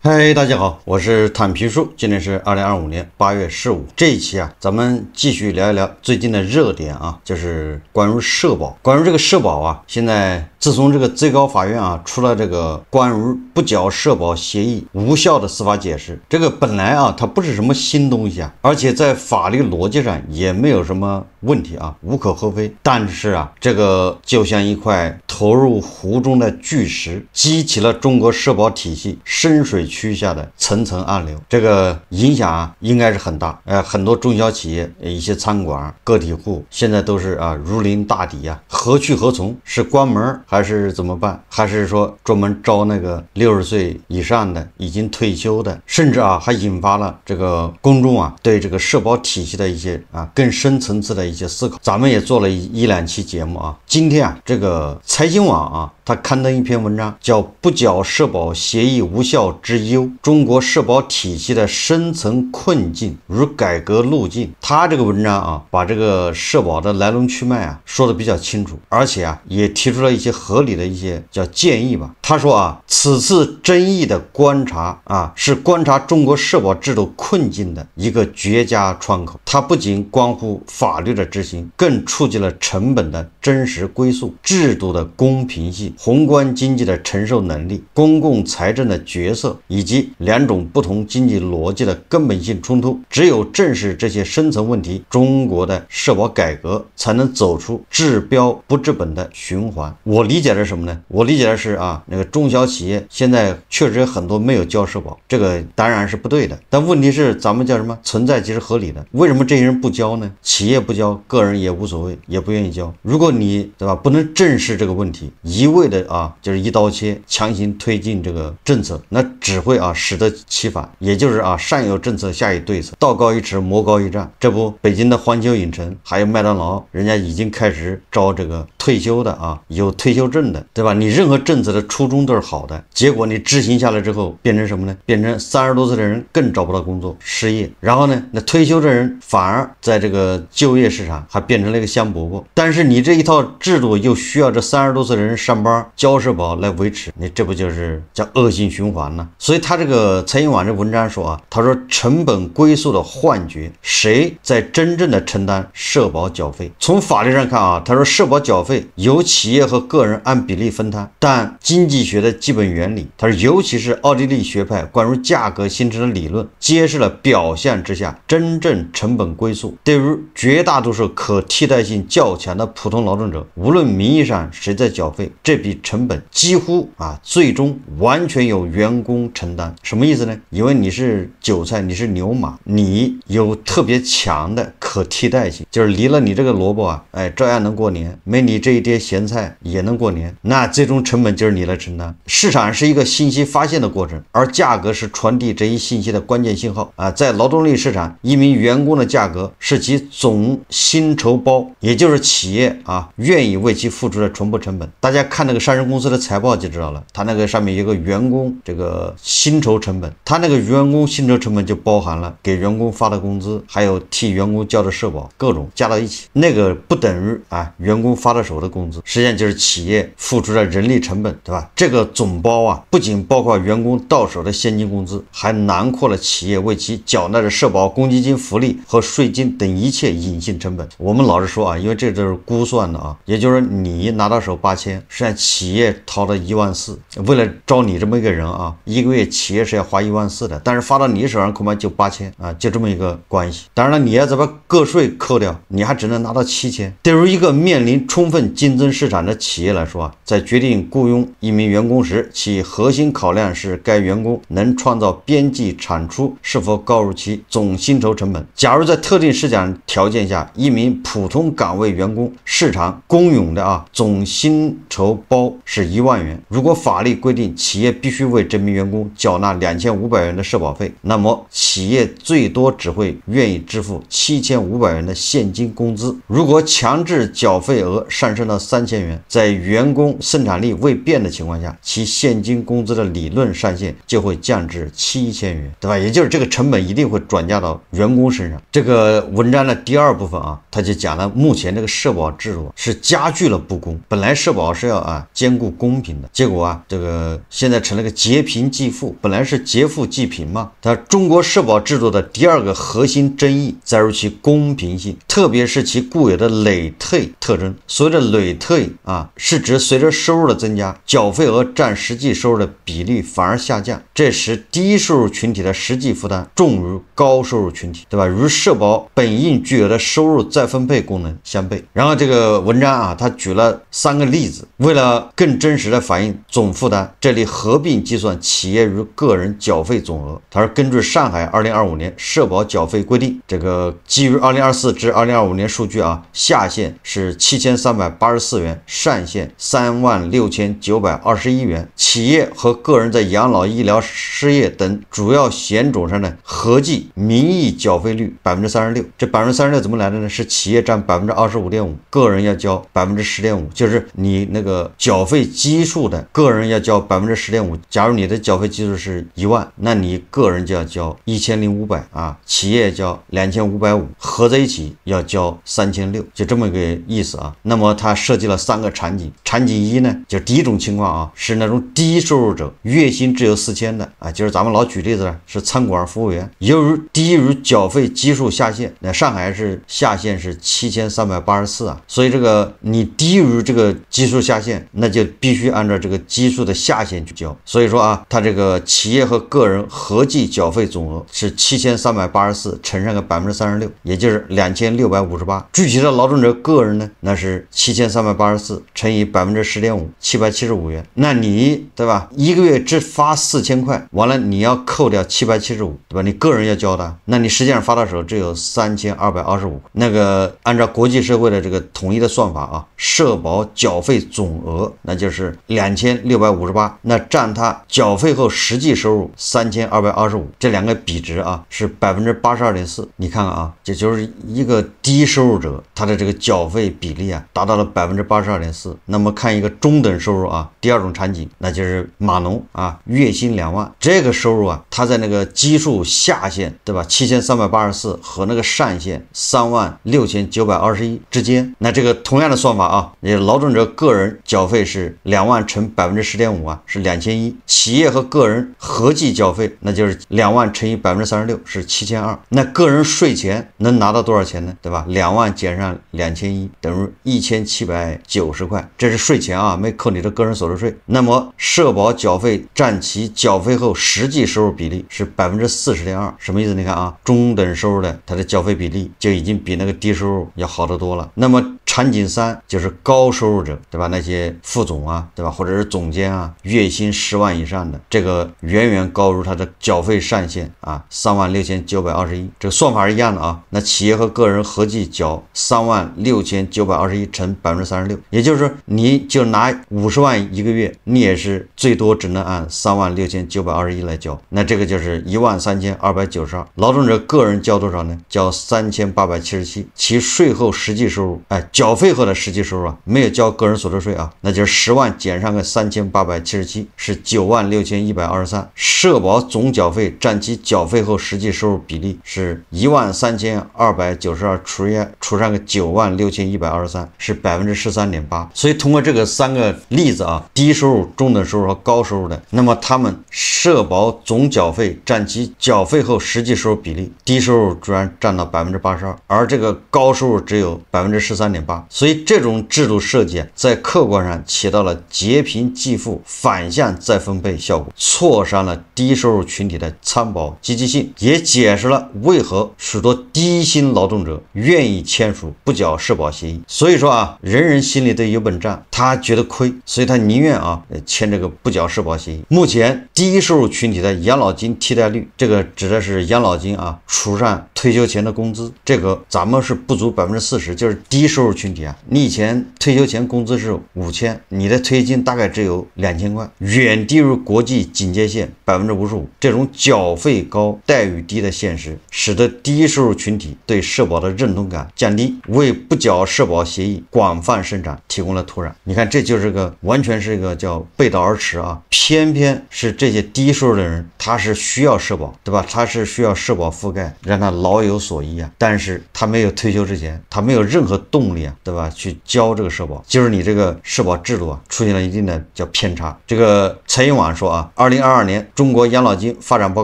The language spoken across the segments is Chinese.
嗨，大家好，我是坦皮叔，今天是2025年8月15日。这一期啊，咱们继续聊一聊最近的热点啊，就是关于社保。关于这个社保啊，现在自从这个最高法院啊出了这个关于不缴社保协议无效的司法解释，这个本来啊它不是什么新东西啊，而且在法律逻辑上也没有什么问题啊，无可厚非。但是啊，这个就像一块投入湖中的巨石，激起了中国社保体系深水区下的层层暗流，这个影响啊应该是很大。很多中小企业、一些餐馆、个体户现在都是如临大敌啊，何去何从？是关门还是怎么办？还是说专门招那个60岁以上的已经退休的？甚至还引发了这个公众对这个社保体系的一些更深层次的一些思考。咱们也做了一两期节目啊。今天这个财经网他刊登一篇文章，叫不缴社保协议无效之忧，中国社保体系的深层困境与改革路径。他这个文章把这个社保的来龙去脉说得比较清楚，而且也提出了一些合理的一些叫建议吧。他说此次争议的观察是观察中国社保制度困境的一个绝佳窗口。它不仅关乎法律的执行，更触及了成本的真实归宿、制度的公平性、宏观经济的承受能力、公共财政的角色，以及两种不同经济逻辑的根本性冲突。只有正视这些深层问题，中国的社保改革才能走出治标不治本的循环。我理解的是什么呢？我理解的是那个中小企业现在确实很多没有交社保，这个当然是不对的。但问题是咱们叫什么？存在即是合理的。为什么这些人不交呢？企业不交，个人也无所谓，也不愿意交。如果你对吧，不能正视这个问题，一味的就是一刀切，强行推进这个政策，那只会适得其反。也就是上有政策，下有对策，道高一尺，魔高一丈。这不，北京的环球影城还有麦当劳，人家已经开始招这个退休的有退休证的，对吧？你任何政策的初衷都是好的，结果你执行下来之后，变成什么呢？变成30多岁的人更找不到工作，失业。然后呢，那退休的人反而在这个就业市场还变成了一个香饽饽。但是你这一套制度又需要这30多岁的人上班交社保来维持，你这不就是叫恶性循环呢？所以他这个财经网这文章说他说成本归宿的幻觉，谁在真正的承担社保缴费？从法律上看他说社保缴费由企业和个人按比例分摊，但经济学的基本原理，他说尤其是奥地利学派关于价格形成的理论，揭示了表象之下真正成本归宿。对于绝大多数可替代性较强的普通劳动者，无论名义上谁在缴费，这笔成本几乎最终完全由员工承担。什么意思呢？因为你是韭菜，你是牛马，你有特别强的可替代性，就是离了你这个萝卜照样能过年，没你这一碟咸菜也能过年，那最终成本就是你来承担。市场是一个信息发现的过程，而价格是传递这一信息的关键信号在劳动力市场，一名员工的价格是其总薪酬包，也就是企业愿意为其付出的全部成本。大家看那个上市公司的财报就知道了，他那个上面有个员工这个薪酬成本，他那个员工薪酬成本就包含了给员工发的工资，还有替员工交的社保，各种加到一起，那个不等于员工发到手的工资，实际上就是企业付出的人力成本，对吧？这个总包不仅包括员工到手的现金工资，还囊括了企业为其缴纳的社保、公积金、福利和税金等一切隐性成本。我们老是说因为这都是估算的也就是你拿到手8000，实际上企业掏了14000，为了招你这么一个人一个月企业是要花14000的，但是发到你手上恐怕就8000就这么一个关系。当然了，你要再把个税扣掉，你还只能拿到7000。对于一个面临充分竞争市场的企业来说在决定雇佣一名员工时，其核心考量是该员工能创造边际产出是否高于其总薪酬成本。假如在特定市场条件下，一名普通岗位员工市场公允的总薪酬包是1万元，如果法律规定企业必须为这名员工缴纳2500元的社保费，那么企业最多只会愿意支付7500元的现金工资。如果强制缴费额上升到3000元，在员工生产力未变的情况下，其现金工资的理论上限就会降至7000元，对吧？也就是这个成本一定会转嫁到员工身上。这个文章的第二部分他就讲了目前这个社保制度是加剧了不公。本来社保是要兼顾公平的，结果这个现在成了个劫贫济济富，本来是劫富济贫嘛。它中国社保制度的第二个核心争议在于其公平性，特别是其固有的累退特征。所谓的累退啊，是指随着收入的增加，缴费额占实际收入的比例反而下降，这使低收入群体的实际负担重于高收入群体，对吧？与社保本应具有的收入再分配功能相悖。然后这个文章啊，他举了3个例子，为了更真实的反映总负担，这里合并计算企业与个人缴费总额。他说，根据上海2025年社保缴费规定，这个基于2024至2025年数据啊，下限是7384元，上限36921元。企业和个人在养老、医疗、失业等主要险种上的合计名义缴费率36%。这36%怎么来的呢？是企业占25.5%，个人要交10.5%，就是你那个缴费基数的个人要交10.5%。假如你的缴费基数是1万，那你个人就要交1500啊，企业交2550，合在一起要交3600，就这么一个意思啊。那么它设计了3个场景。场景1呢，就第一种情况啊，是那种低收入者，月薪只有4000的啊，就是咱们老举例子是餐馆服务员，由于低于缴费基数下限，那上海是下限是7384啊，所以这个你低于这个基数下限，那就必须按照这个基数的下限去交。所以说啊，它这个企业和个人合计缴费总额是7384乘上个36%，也就是2658。具体的劳动者个人呢，那是7384乘以10.5%，775元。那你对吧，一个月只发4000块，完了你要扣掉775，对吧？你个人要交的，那你实际上发到手只有3225。那个按照国际社会的这个统一的算法啊，社保缴费总额那就是2658，那占他缴费后实际收入3225，这两个比值啊是82.4%。你看看啊，这就是一个低收入者他的这个缴费比例啊达到了82.4%。那么看一个中等收入啊，第二种场景，那就是码农啊，月薪2万，这个收入啊，他在那个基数下限对吧，7384和那个上限36921之间。那这个同样的算法啊，也劳动者个人缴费是2万乘10.5%啊，是2100，企业和个人合计缴费那就是2万乘以36%是7200。那个人税前能拿到多少钱呢？对吧？2万减上2100等于1790块，这是税前啊，没扣你的个人所得税。那么社保缴费占其缴费后实际收入比例是40.2%，什么意思？你看啊，中等收入的它的缴费比例就已经比那个低收入要好得多了。那么场景3就是高收入者，对吧？那些副总啊，对吧？或者是总监啊，月薪10万以上的，这个远远高于他的缴费上限啊，36921。这个算法是一样的啊。那企业和个人合计缴36921乘36%，也就是说你就拿50万一个月，你也是最多只能按36921来交。那这个就是13292。劳动者个人交多少呢？交3877，其税后实际收入，缴费后的实际收入啊，没有交个人所得税啊，那就是10万减上个3877是96123。社保总缴费占其缴费后实际收入比例是13292除上个96123是13.8%。所以通过这个3个例子啊，低收入、中等收入和高收入的，那么他们社保总缴费占其缴费后实际收入比例，低收入居然占到82%，而这个高收入只有13.8%。所以这种制度设计在客观上起到了劫贫济富、反向再分配效果，挫伤了低收入群体的参保积极性，也解释了为何许多低薪劳动者愿意签署不缴社保协议。所以说啊，人人心里都有本账，他觉得亏，所以他宁愿啊签这个不缴社保协议。目前低收入群体的养老金替代率，这个指的是养老金啊除上退休前的工资，这个咱们是不足40%，就是低收入群体啊，你以前退休前工资是5000，你的退休金大概只有2000块，远低于国际警戒线55%。这种缴费高、待遇低的现实，使得低收入群体对社保的认同感降低，为不缴社保协议广泛生产提供了土壤。你看，这就是个完全是一个叫背道而驰啊！偏偏是这些低收入的人，他是需要社保，对吧？他是需要社保覆盖，让他老有所依啊，但是他没有退休之前，他没有任何动力啊，对吧？去交这个社保，就是你这个社保制度啊出现了一定的叫偏差。这个财经网说啊，2022年中国养老金发展报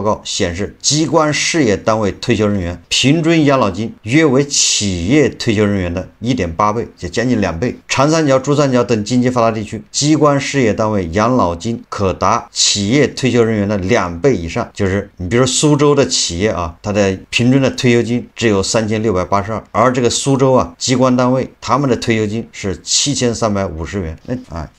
告显示，机关事业单位退休人员平均养老金约为企业退休人员的1.8倍，就将近2倍。长三角、珠三角等经济发达地区，机关事业单位养老金可达企业退休人员的2倍以上。就是你比如说苏州的企业啊，它的平均的退休金只有3682，而这个苏州啊机关单位他们的退休金是7350元，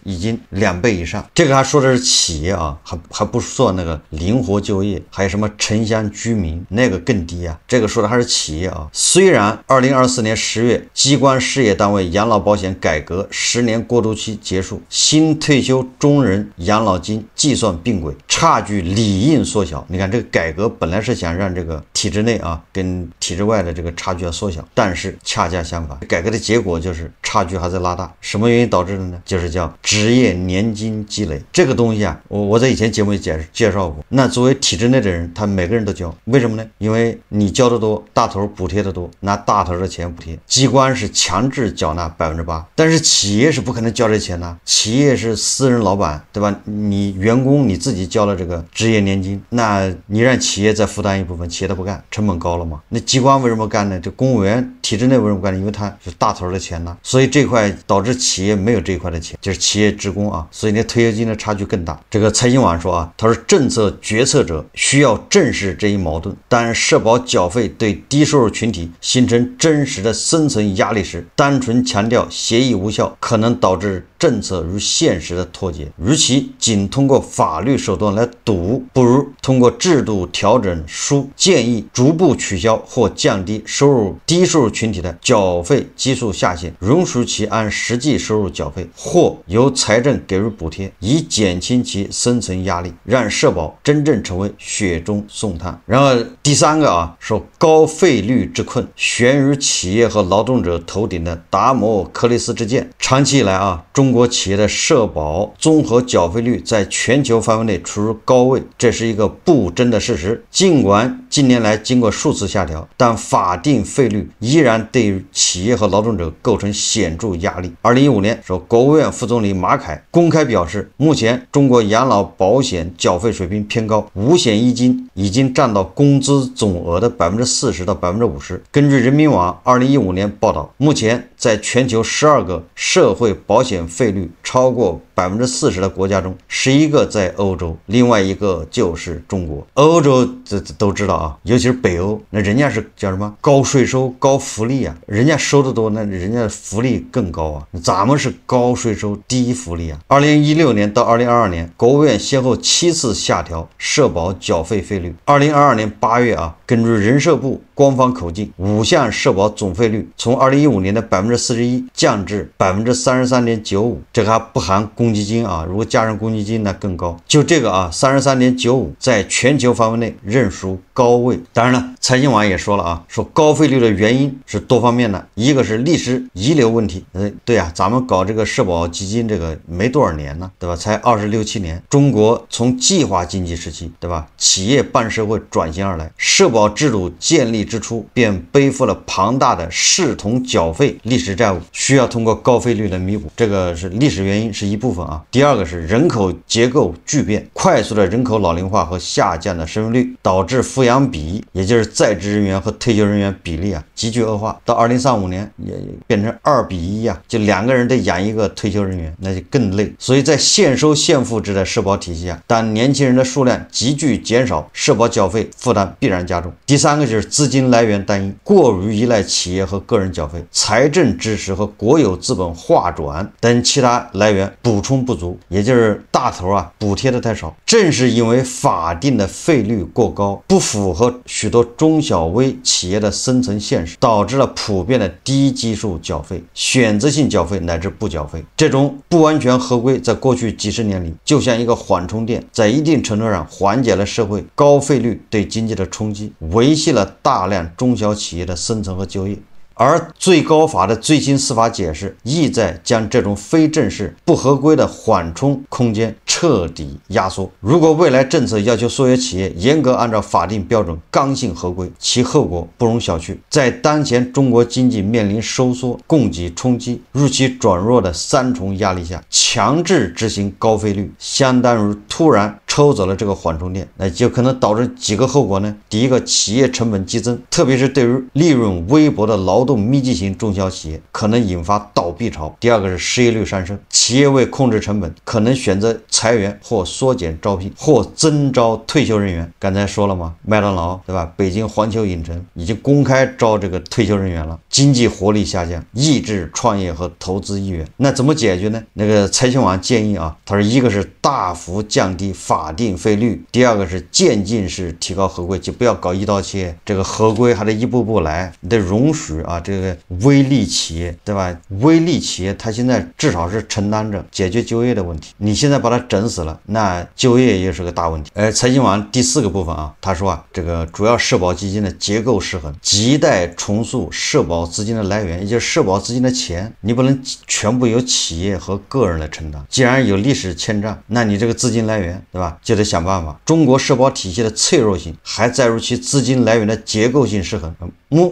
已经2倍以上。这个还说的是企业啊，还不说那个灵活就业，还有什么城乡居民，那个更低啊。这个说的还是企业啊。虽然2024年10月机关事业单位养老保险改革10年过渡期结束，新退休中人养老金计算并轨，差距理应缩小。你看这个改革本来是想让这个体制内啊跟体制外的这个差距要缩小，但是恰恰相反，改革的结果就是差距还在拉大。什么原因导致的呢？就是叫职业年金积累这个东西啊，我在以前节目也介绍过。那作为体制内的人，他每个人都交，为什么呢？因为你交的多，大头补贴的多，拿大头的钱补贴。机关是强制缴纳8%，但是企业是不可能交这钱的，企业是私人老板，对吧？你员工你自己交了这个职业年金，那你让企业再负担一部分，企业他不干，成本高了嘛。那机关为什么干呢？这公务员体制内为什么干呢？因为他是大头的钱呢，所以这块导致企业没有这一块的钱，就是企业职工啊，所以那退休金的差距更大。这个财经网说啊，他说政策决策者需要正视这一矛盾，当社保缴费对低收入群体形成真实的生存压力时，单纯强调协议无效，可能导致政策与现实的脱节。与其仅通过法律手段来堵，不如通过制度调整书建议逐步取消或降低低收入群体的缴费基数下限，容许其按实际收入缴费，或由财政给予补贴，以减轻其生存压力，让社保真正成为雪中送炭。然后第三个啊，说高费率之困悬于企业和劳动者头顶的达摩克利斯之剑。长期以来啊，中国企业的社保综合缴费率在全球范围内处于高位，这是一个不争的事实。尽管近年来经过数次下调，但法定费率依然对于企业和劳动者构成显著压力。2015年说，国务院副总理马凯公开表示，目前中国养老保险缴费水平偏高，五险一金已经占到工资总额的40%到50%。根据人民网2015年报道，目前在全球12个社会保险费率超过40%的国家中，11个在欧洲，另外一个就是中国。欧洲这都知道啊，尤其是北欧，那人家是叫什么高税收高福利啊，人家收得多，那人家的福利更高啊，咱们是高税收低福利啊。2016年到2022年，国务院先后7次下调社保缴费费率。2022年8月啊，根据人社部官方口径，5项社保总费率从2015年的41%降至33.95%，这个还不含公积金啊，如果加上公积金那更高。就这个啊，33.95%在全球范围内仍属高位。当然了，财经网也说了啊，说高费率的原因是多方面的，一个是历史遗留问题。对啊，咱们搞这个社保基金这个没多少年呢，对吧？才26、7年。中国从计划经济时期，对吧？企业办社会转型而来，社保制度建立之初便背负了庞大的视同缴费历史债务，需要通过高费率来弥补。这个是历史原因是一部分啊。第二个是人口结构巨变，快速的人口老龄化和下降的生育率，导致抚养比，也就是在职人员和退休人员比例啊急剧恶化，到2035年也变成2:1啊，就2个人得养一个退休人员，那就更累。所以在现收现付制的社保体系下，当年轻人的数量急剧减少，社保缴费负担必然加重。第三个就是资金来源单一，过于依赖企业和个人缴费，财政支持和国有资本划转等其他来源补充不足，也就是大头啊补贴的太少。正是因为法定的费率过高，不符合许多中小微企业的生存现实，导致了普遍的低基数缴费、选择性缴费乃至不缴费。这种不完全合规在过去几十年里就像一个缓冲垫，在一定程度上缓解了社会高费率对经济的冲击，维系了大量中小企业的生存和就业。而最高法的最新司法解释意在将这种非正式不合规的缓冲空间彻底压缩。如果未来政策要求所有企业严格按照法定标准刚性合规，其后果不容小觑。在当前中国经济面临收缩、供给冲击、日趋转弱的三重压力下，强制执行高费率，相当于突然抽走了这个缓冲垫，那就可能导致几个后果呢？第一个，企业成本激增，特别是对于利润微薄的劳动密集型中小企业，可能引发倒闭潮。第二个是失业率上升，企业为控制成本，可能选择裁员或缩减招聘，或增招退休人员。刚才说了吗？麦当劳对吧？北京环球影城已经公开招这个退休人员了。经济活力下降，抑制创业和投资意愿。那怎么解决呢？那个财新网建议啊，他说一个是大幅降低法定费率，第二个是渐进式提高合规，就不要搞一刀切，这个合规还得一步步来，你得容许啊这个微利企业对吧？微利企业它现在至少是承担着解决就业的问题，你现在把它整死了，那就业也是个大问题。财新网第4个部分啊，他说啊，这个主要社保基金的结构失衡，亟待重塑社保资金的来源，也就是社保资金的钱，你不能全部由企业和个人来承担。既然有历史欠账，那你这个资金来源，对吧？就得想办法。中国社保体系的脆弱性还在于其资金来源的结构性失衡。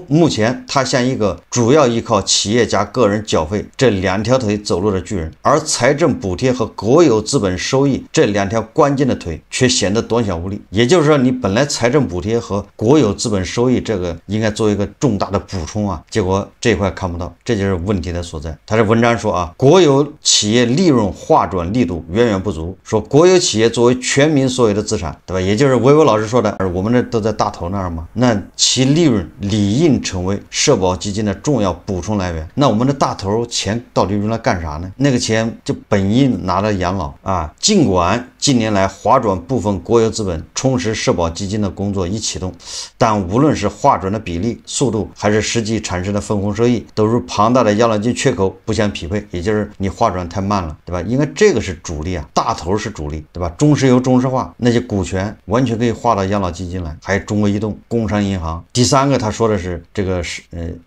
目前，它像一个主要依靠企业加个人缴费这2条腿走路的巨人，而财政补贴和国有资本收益这2条关键的腿却显得短小无力。也就是说，你本来财政补贴和国有资本收益这个应该做一个重大的补充啊，结果这块看不到，这就是问题的所在。他的文章说啊，国有企业利润划转力度远远不足，说国有企业作为全民所有的资产，对吧？也就是维维老师说的，而我们这都在大头那儿嘛，那其利润理应成为社保基金的重要补充来源。那我们的大头钱到底用来干啥呢？那个钱就本应拿来养老啊。尽管近年来划转部分国有资本充实社保基金的工作已启动，但无论是划转的比例、速度，还是实际产生的分红收益，都与庞大的养老金缺口不相匹配，也就是你划转太慢了，对吧？应该这个是主力啊，大头是主力，对吧？中石油、中石化那些股权完全可以划到养老基金来，还有中国移动、工商银行。第3个，他说的是这个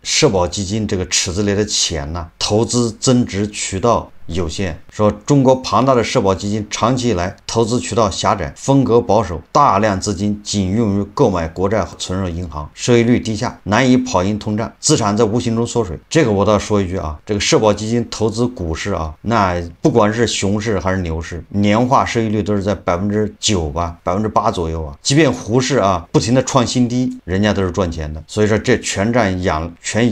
社保基金这个池子里的钱呢，投资增值渠道有限，说中国庞大的社保基金长期以来投资渠道狭窄，风格保守，大量资金仅用于购买国债和存入银行，收益率低下，难以跑赢通胀，资产在无形中缩水。这个我倒说一句啊，这个社保基金投资股市啊，那不管是熊市还是牛市，年化收益率都是在9%吧，8%左右啊。即便胡市啊不停的创新低，人家都是赚钱的。所以说这全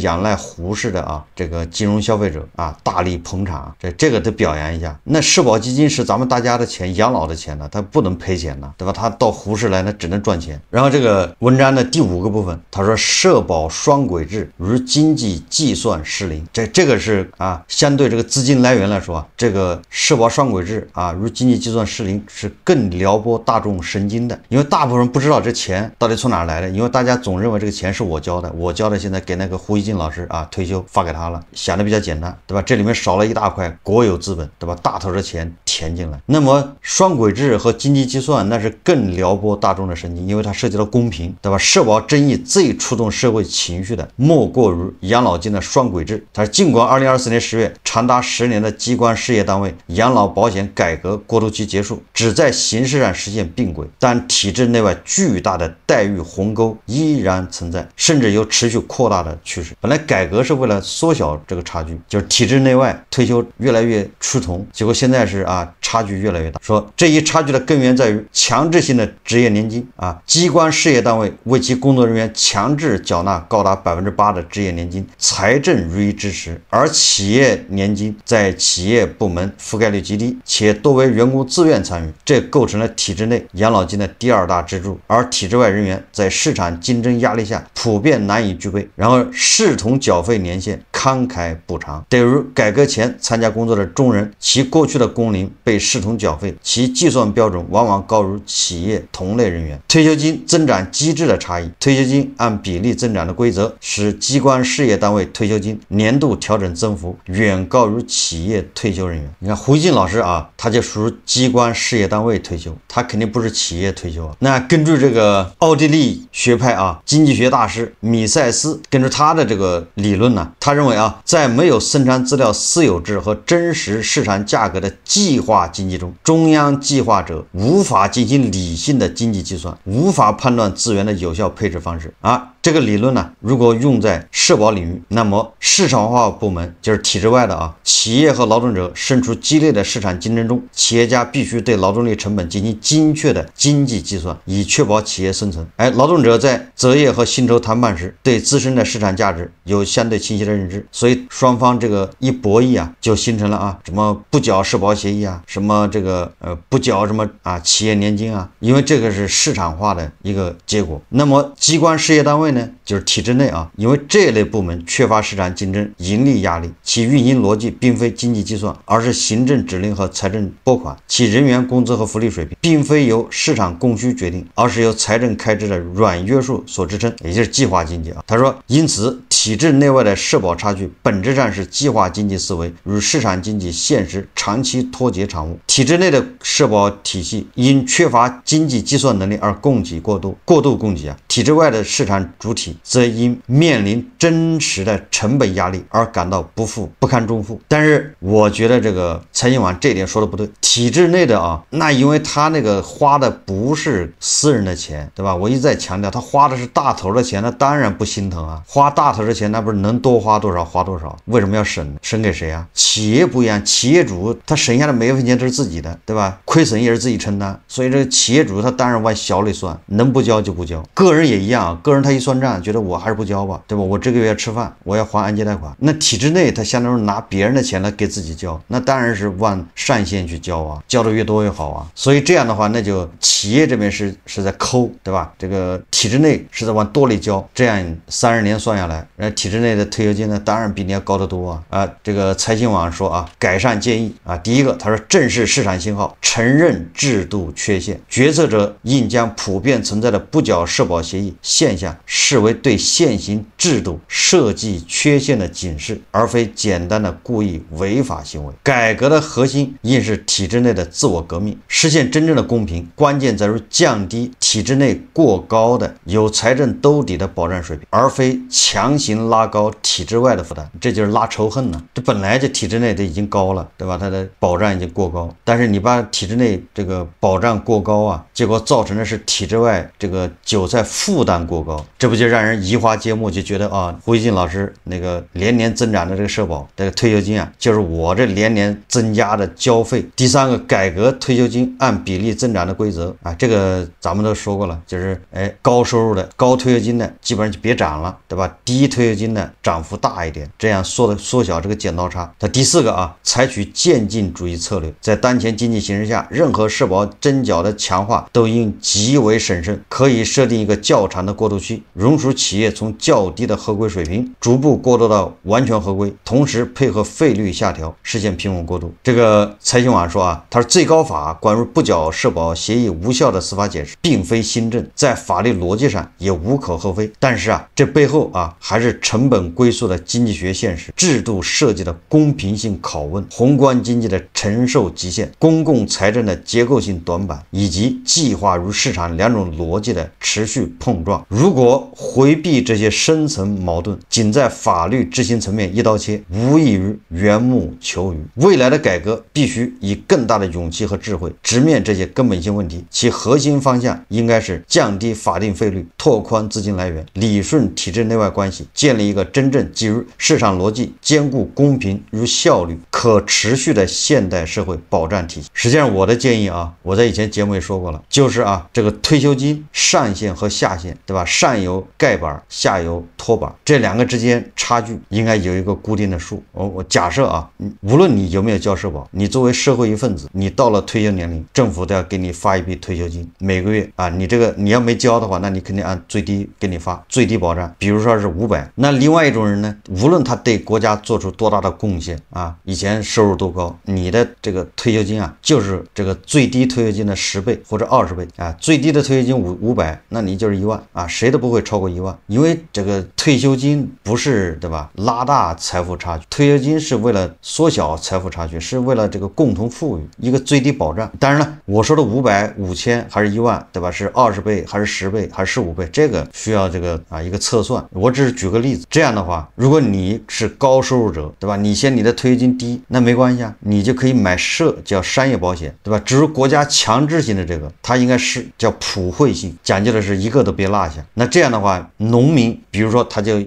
仰赖胡市的啊这个金融消费者啊大力捧场，这个得表扬一下。那社保基金是咱们大家的钱，养老的钱呢，它不能赔钱呢，对吧？它到胡市来，那只能赚钱。然后这个文章的第5个部分，他说社保双轨制与经济计算失灵，这个是啊，相对这个资金来源来说啊，这个社保双轨制啊与经济计算失灵是更撩拨大众神经的，因为大部分人不知道这钱到底从哪来的，因为大家总认为这个钱是我交的，现在给那个胡一金老师啊退休发给他了，想的比较简单，对吧？这里面少了一大块国有资本，对吧？大头的钱填进来。那么双轨制和经济计算那是更撩拨大众的神经，因为它涉及到公平，对吧？社保争议最触动社会情绪的莫过于养老金的双轨制。它尽管2024年10月长达10年的机关事业单位养老保险改革过渡期结束，只在形式上实现并轨，但体制内外巨大的待遇鸿沟依然存在，甚至有持续扩大的趋势。本来改革是为了缩小这个差距，就是体制内外退休越来越趋同，结果现在是啊差距越来越大。说这一差距的根源在于强制性的职业年金啊，机关事业单位为其工作人员强制缴纳高达8%的职业年金，财政予以支持，而企业年金在企业部门覆盖率极低，且多为员工自愿参与，这构成了体制内养老金的第2大支柱，而体制外人员在市场竞争压力下普遍难以具备。然后视同缴费年限慷慨补偿，对于改革前参加工作作的中人，其过去的工龄被视同缴费，其计算标准往往高于企业同类人员。退休金增长机制的差异，退休金按比例增长的规则，使机关事业单位退休金年度调整增幅远高于企业退休人员。你看胡一进老师啊，他就属于机关事业单位退休，他肯定不是企业退休啊。那根据这个奥地利学派啊，经济学大师米塞斯根据他的这个理论呢，他认为啊，在没有生产资料私有制和真实市场价格的计划经济中，中央计划者无法进行理性的经济计算，无法判断资源的有效配置方式啊。这个理论呢，如果用在社保领域，那么市场化部门就是体制外的啊，企业和劳动者身处激烈的市场竞争中，企业家必须对劳动力成本进行精确的经济计算，以确保企业生存。劳动者在择业和薪酬谈判时，对自身的市场价值有相对清晰的认知，所以双方这个一博弈啊，就形成了啊什么不缴社保协议啊，什么这个不缴什么啊企业年金啊，因为这个是市场化的一个结果。那么机关事业单位呢，就是体制内啊，因为这类部门缺乏市场竞争盈利压力，其运营逻辑并非经济计算，而是行政指令和财政拨款，其人员工资和福利水平并非由市场供需决定，而是由财政开支的软约束所支撑，也就是计划经济啊。他说，因此体制内外的社保差距本质上是计划经济思维与市场经济现实长期脱节产物。体制内的社保体系因缺乏经济计算能力而供给过度供给啊，体制外的市场主体则因面临真实的成本压力而感到不堪重负。但是我觉得这个财经网这点说的不对，体制内的啊，那因为他那个花的不是私人的钱，对吧？我一再强调，他花的是大头的钱，那当然不心疼啊。花大头的钱，那不是能多花多少花多少？为什么要省？省给谁啊？企业不一样，企业主他省下的每一分钱都是自己的，对吧？亏损也是自己承担，所以这个企业主他当然往小里算，能不交就不交。个人也一样，个人他一算账，觉得我还是不交吧，对吧？我这个月要吃饭，我要还按揭贷款。那体制内他相当于拿别人的钱来给自己交，那当然是往上限去交啊，交的越多越好啊。所以这样的话，那就企业这边是在抠，对吧？这个体制内是在往多里交，这样30年算下来，体制内的退休金呢，当然比你要高得多啊。这个财新网说啊，改善建议啊，第一个他说正视市场信号，承认制度缺陷，决策者应将普遍存在的不缴社保协议现象视为对现行制度设计缺陷的警示，而非简单的故意违法行为。改革的核心应是体制内的自我革命，实现真正的公平，关键在于降低体制内过高的有财政兜底的保障水平，而非强行拉高体制外的负担，这就是拉仇恨呢。这本来就体制内的已经高了，对吧？它的保障已经过高，但是你把体制内这个保障过高啊，结果造成的是体制外这个韭菜负担过高，这不就让人移花接木，就觉得啊，胡一进老师那个年年增长的这个社保这个退休金啊，就是我这年年增加的交费。第三个，改革退休金按比例增长的规则啊，这个咱们都说过了，就是高收入的高退休金的基本上就别涨了，对吧？低退休金的涨幅大一点，这样缩小这个剪刀差。第四个啊，采取渐进主义策略，在当前经济形势下，任何社保征缴的强化都应极为审慎，可以设定一个较长的过渡期，容许企业从较低的合规水平逐步过渡到完全合规，同时配合费率下调，实现平稳过渡。这个财新网说啊，他说最高法关于不缴社保协议无效的司法解释并非新政，在法律逻辑上也无可厚非，但是啊，这背后啊还是成本归宿的经济学现实，制度设计的公平性拷问，宏观经济的承受极限，公共财政的结构性短板，以及计划与市场两种逻辑的持续碰撞。如果回避这些深层矛盾，仅在法律执行层面一刀切，无异于缘木求鱼。未来的改革必须以更大的勇气和智慧直面这些根本性问题，其核心方向应该是降低法定费率，拓宽资金来源，理顺体制内外关系，建立一个真正基于市场逻辑、兼顾公平与效率、可持续的现代社会保障体系。实际上我的建议啊，我在以前节目也说过了，就是啊，这个退休金上限和下下限，对吧？上有盖板，下有托板，这两个之间差距应该有一个固定的数。我假设啊，无论你有没有交社保，你作为社会一份子，你到了退休年龄，政府都要给你发一笔退休金，每个月啊，你这个你要没交的话，那你肯定按最低给你发最低保障，比如说是500。那另外一种人呢，无论他对国家做出多大的贡献啊，以前收入多高，你的这个退休金啊，就是这个最低退休金的10倍或者20倍啊。最低的退休金500，那你就是1万啊，谁都不会超过1万，因为这个退休金不是对吧，拉大财富差距，退休金是为了缩小财富差距，是为了这个共同富裕，一个最低保障。当然了，我说的500、5000还是1万，对吧？是20倍还是10倍还是15倍？这个需要这个一个测算。我只是举个例子，这样的话，如果你是高收入者，对吧？你嫌你的退休金低，那没关系啊，你就可以买叫商业保险，对吧？只是国家强制性的这个，它应该是叫普惠性，讲究的是一个都别落下。那这样的话，农民，比如说他就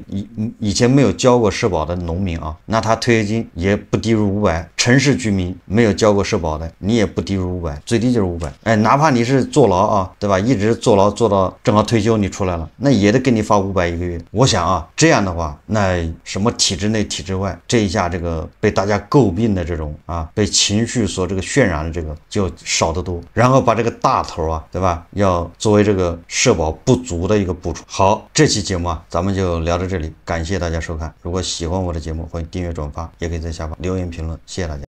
以前没有交过社保的农民啊，那他退休金也不低于500。城市居民没有交过社保的，你也不低于500，最低就是500。哎，哪怕你是坐牢啊，对吧？一直坐牢做到正好退休你出来了，那也得给你发500一个月。我想啊，这样的话，那什么体制内体制外，这一下这个被大家诟病的这种被情绪所这个渲染的这个就少得多。然后把这个大头啊，对吧？要作为这个社保不足的一个补充。好，这期节目咱们就聊到这里，感谢大家收看。如果喜欢我的节目，欢迎订阅转发，也可以在下方留言评论，谢谢大家。